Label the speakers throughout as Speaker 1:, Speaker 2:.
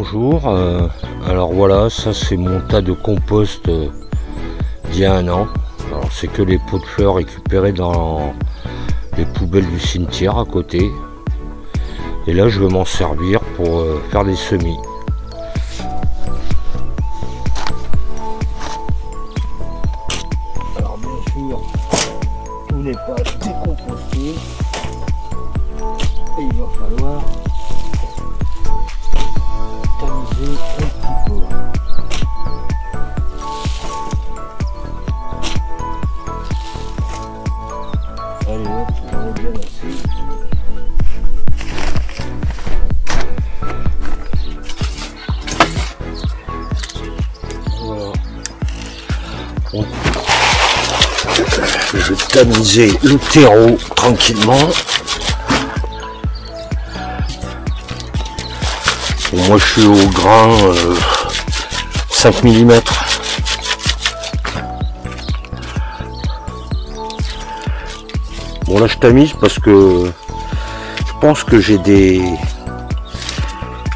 Speaker 1: bonjour. Alors voilà, ça c'est mon tas de compost d'il y a un an. Alors c'est que les pots de fleurs récupérés dans les poubelles du cimetière à côté. Et là je vais m'en servir pour faire des semis. Alors bien sûr, tout n'est pas décomposté. Et il va falloir tamiser un petit peu. Allez hop, j'en ai bien assez. Voilà. Je vais tamiser le terreau tranquillement. Bon, moi je suis au grain 5 mm. Bon là je tamise parce que je pense que j'ai des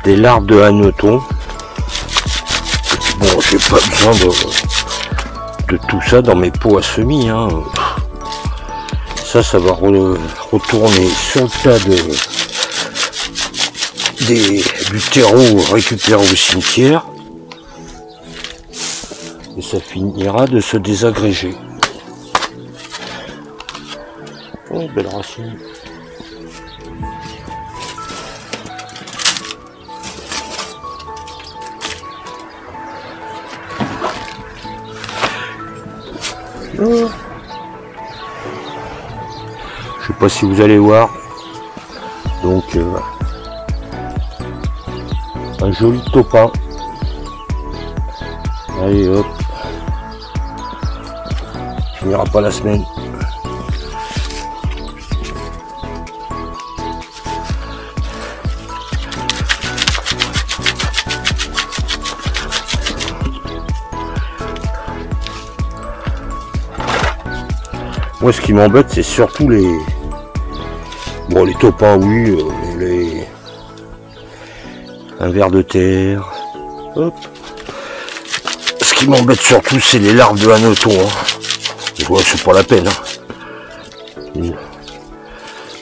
Speaker 1: larves de hanneton. Bon, j'ai pas besoin de tout ça dans mes pots à semis, hein. Ça va retourner sur le tas du terreau récupéré au cimetière et ça finira de se désagréger. Oh, belle racine. Oh. Je sais pas si vous allez voir, donc un joli topin. Allez hop, finira pas la semaine. Moi ce qui m'embête c'est surtout les topins, oui, un ver de terre. Hop. Ce qui m'embête surtout c'est les larves de hanneton, hein. Ouais, c'est pas la peine, hein.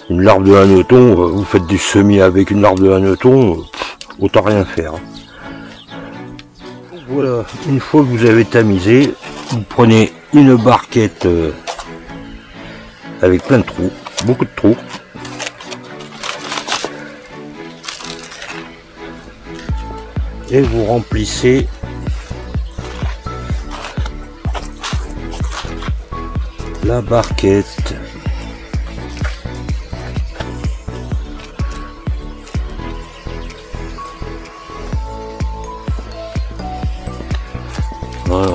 Speaker 1: Une larve de hanneton, vous faites du semis avec une larve de hanneton, autant rien faire, hein. Voilà, une fois que vous avez tamisé, vous prenez une barquette avec plein de trous, beaucoup de trous. Et vous remplissez la barquette. Voilà.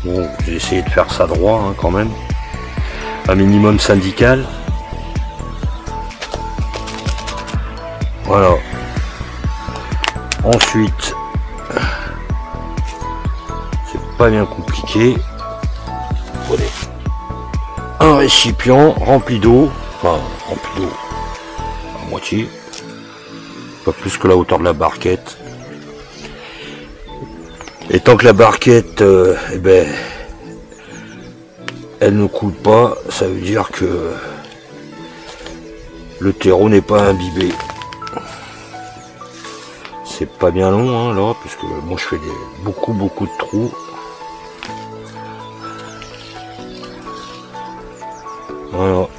Speaker 1: Bon, j'ai essayé de faire ça droit, hein, quand même. Un minimum syndical. Voilà. Ensuite, c'est pas bien compliqué. Prenez un récipient rempli d'eau, enfin rempli d'eau à moitié, pas plus que la hauteur de la barquette. Et tant que la barquette, elle ne coule pas, ça veut dire que le terreau n'est pas imbibé. C'est pas bien long, hein, là, parce que moi je fais beaucoup de trous. Voilà.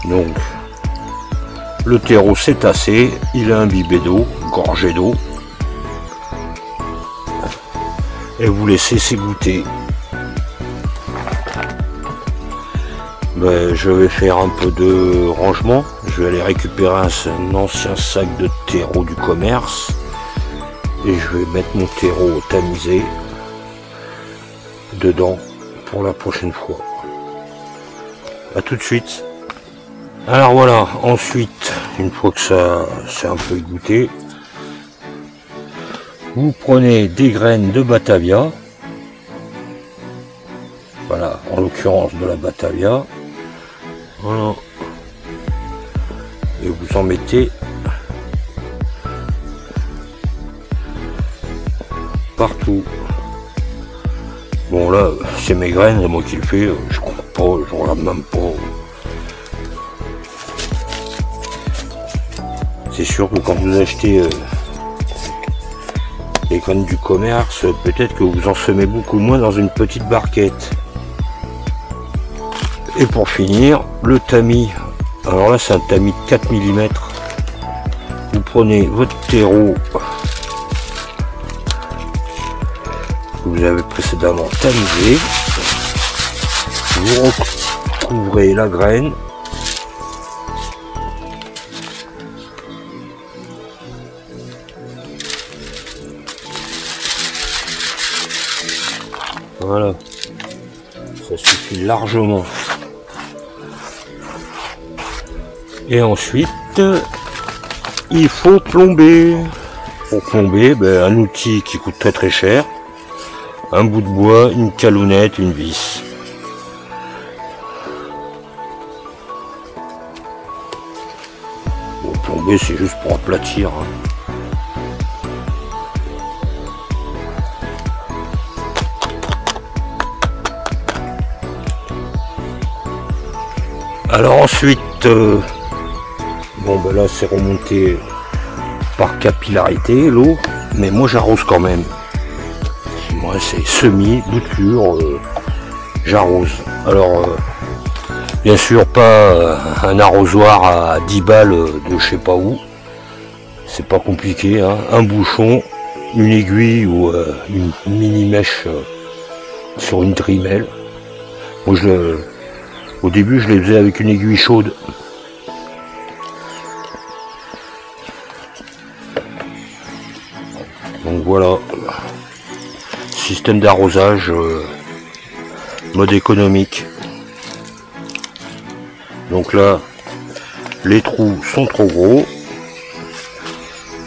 Speaker 1: Donc, le terreau s'est tassé, il est imbibé d'eau, gorgé d'eau. Et vous laissez s'égoutter. Je vais faire un peu de rangement. Je vais aller récupérer un ancien sac de terreau du commerce. Et je vais mettre mon terreau tamisé dedans pour la prochaine fois. A tout de suite. Alors voilà, ensuite, une fois que ça c'est un peu égoutté, Vous prenez des graines de Batavia, voilà, en l'occurrence de la Batavia, voilà, et vous en mettez partout. Bon là, c'est mes graines, c'est moi qui le fais, je comprends pas, je regarde même pas. C'est sûr que quand vous achetez les graines du commerce, peut-être que vous en semez beaucoup moins dans une petite barquette. Et pour finir, le tamis. Alors là, c'est un tamis de 4 mm. Vous prenez votre terreau que vous avez précédemment tamisé. Vous recouvrez la graine. Voilà, ça suffit largement. Et ensuite, il faut plomber. Pour plomber, un outil qui coûte très très cher. Un bout de bois, une calounette, une vis. Bon, plomber, c'est juste pour aplatir. Hein. Alors ensuite, bon là c'est remonté par capillarité l'eau, mais moi j'arrose quand même. Moi c'est semi, bouture, j'arrose. Alors bien sûr pas un arrosoir à 10 balles de je sais pas où, c'est pas compliqué, hein. Un bouchon, une aiguille ou une mini mèche sur une Dremel. Moi au début, je les faisais avec une aiguille chaude. Donc voilà, système d'arrosage, mode économique. Donc là, les trous sont trop gros.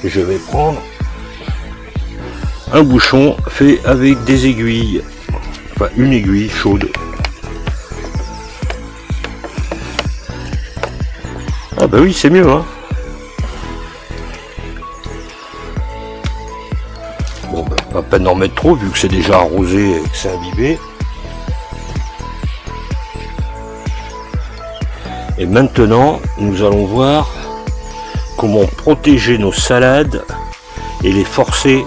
Speaker 1: Et je vais prendre un bouchon fait avec des aiguilles, enfin une aiguille chaude. Ah bah oui, c'est mieux, hein. Bon, pas peine d'en mettre trop, vu que c'est déjà arrosé et que c'est imbibé. Et maintenant, nous allons voir comment protéger nos salades et les forcer.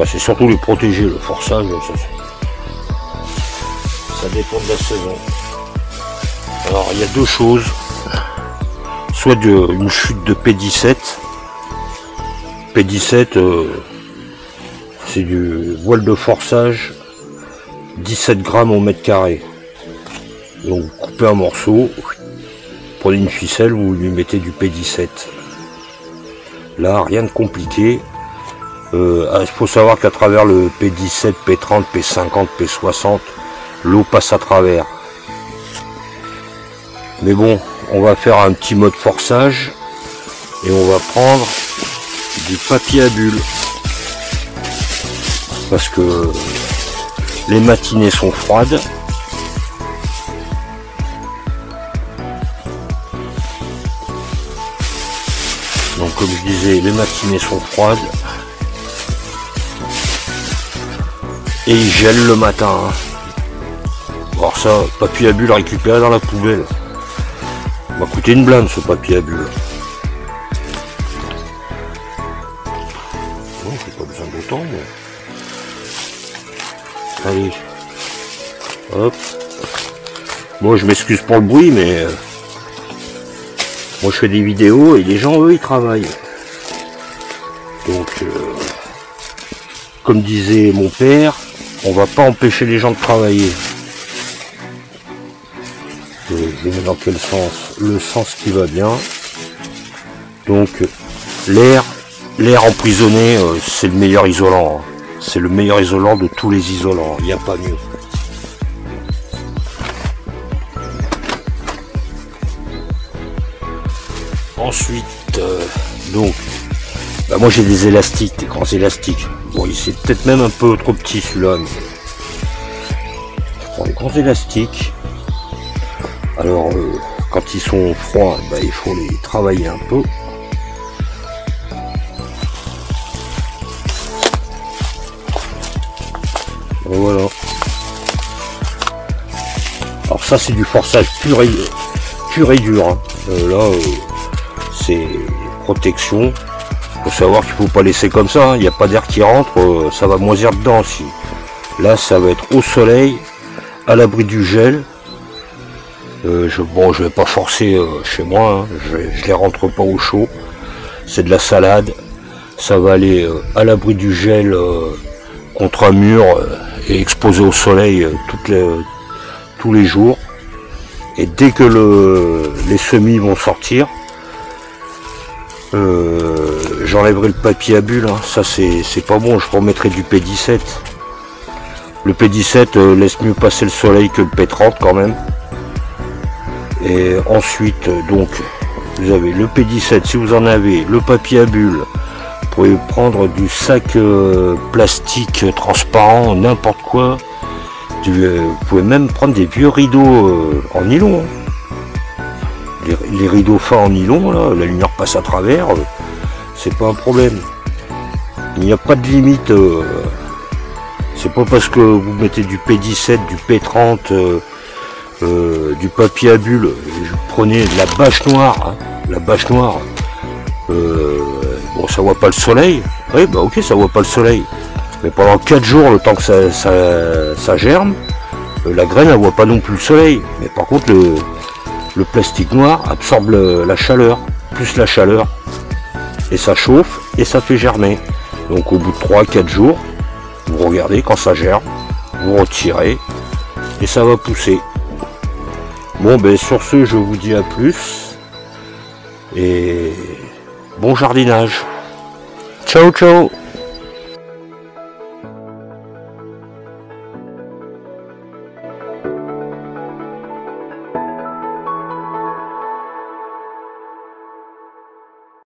Speaker 1: C'est surtout les protéger, le forçage, ça dépend de la saison. Alors, il y a deux choses. Soit une chute de P17. P17, c'est du voile de forçage, 17 grammes au mètre carré. Donc vous coupez un morceau, prenez une ficelle, vous lui mettez du P17. Là, rien de compliqué. Il faut savoir qu'à travers le P17, P30, P50, P60, l'eau passe à travers. Mais bon, on va faire un petit mode forçage et on va prendre du papier à bulles parce que les matinées sont froides. Donc comme je disais, les matinées sont froides et ils gèlent le matin. Alors ça, papier à bulles récupéré dans la poubelle. Ça va coûter une blinde ce papier à bulles. Non, j'ai pas besoin d'autant, mais... Allez. Hop. Bon, je m'excuse pour le bruit, mais... moi, je fais des vidéos et les gens, eux, ils travaillent. Donc, comme disait mon père, on va pas empêcher les gens de travailler. Je mets dans quel sens? Le sens qui va bien. Donc l'air emprisonné, c'est le meilleur isolant. Hein. C'est le meilleur isolant de tous les isolants. Il n'y a pas mieux. Ensuite, donc Bah, moi j'ai des élastiques, des grands élastiques. Bon, c'est peut-être même un peu trop petit celui-là, mais je prends des grands élastiques. Alors quand ils sont froids, bah, il faut les travailler un peu. Voilà. Alors ça c'est du forçage pur et dur. Hein. Là c'est protection. Faut savoir qu'il faut pas laisser comme ça. Hein. Il n'y a pas d'air qui rentre, ça va moisir dedans aussi. Là ça va être au soleil, à l'abri du gel. Bon, je vais pas forcer chez moi. Hein. Je les rentre pas au chaud. C'est de la salade. Ça va aller à l'abri du gel contre un mur. Et exposé au soleil tous les jours. Et dès que les semis vont sortir, j'enlèverai le papier à bulles. Hein. Ça c'est pas bon, je remettrai du P17. Le P17 laisse mieux passer le soleil que le P30 quand même. Et ensuite donc vous avez le P17 si vous en avez, le papier à bulles. Vous pouvez prendre du sac plastique transparent, n'importe quoi. Vous pouvez même prendre des vieux rideaux en nylon. Les rideaux fins en nylon, là, la lumière passe à travers, c'est pas un problème. Il n'y a pas de limite. C'est pas parce que vous mettez du P17, du P30, du papier à bulles, prenez de la bâche noire. Hein, la bâche noire. Bon, ça voit pas le soleil. Oui, bah ok, ça voit pas le soleil. Mais pendant 4 jours, le temps que ça germe, la graine, elle voit pas non plus le soleil. Mais par contre, le plastique noir absorbe la chaleur, plus la chaleur. Et ça chauffe et ça fait germer. Donc au bout de 3-4 jours, vous regardez quand ça germe, vous retirez et ça va pousser. Bon, ben sur ce, je vous dis à plus. Et bon jardinage. Ciao, ciao.